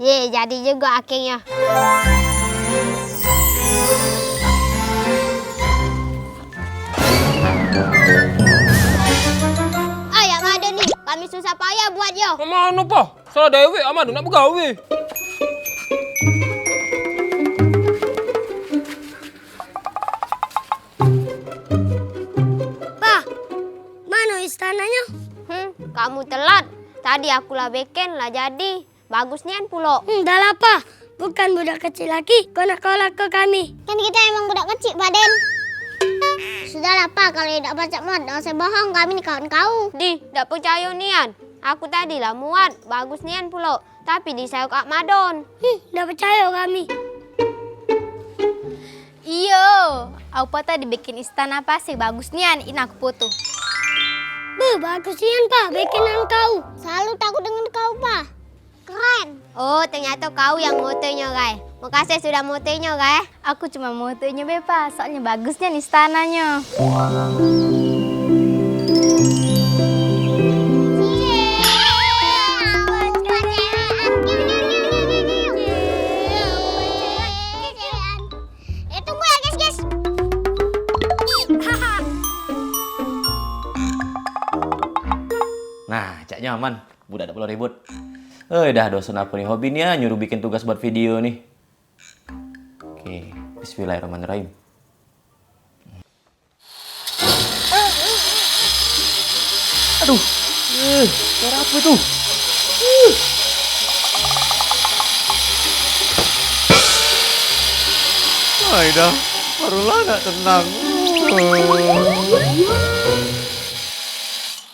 Ye, jadi juga akhirnya. Ayah ada nih, kami susah payah buat yo. Mana pak? Salah Dewi, Amadu nak begawe. Pa, mana istananya? Kamu telat. Tadi aku lah bikin lah jadi. Bagus nian pulo. Dah lah pa, bukan budak kecil lagi. Kau nak kolak ke kami. Kan kita emang budak kecil, Baden. Sudahlah, Pak. Kalau tidak baca muat, jangan saya bohong. Kami nih kawan kau. Di, tidak percaya nian. Aku tadi lah muat. Bagus nian pulo. Tapi disayuk Kak Madon. Dah percaya kami. Iyo, aku tadi bikin istana pasir bagus nian. Ini aku foto. Bagus nian pa, bikinan kau. Selalu takut dengan kau, Pak. Keren. Oh, ternyata kau yang motonya, guys. Makasih sudah motonya, guys. Aku cuma motonya Bepa, soalnya bagusnya nih istananya. Tunggu ya, guys. Nah, cak nyaman. Budak tak perlu ribut. Dah dosen apa nih hobinya nyuruh bikin tugas buat video nih. Oke, bismillahirrahmanirrahim. Aduh, suara apa itu? Dah, barulah nak tenang.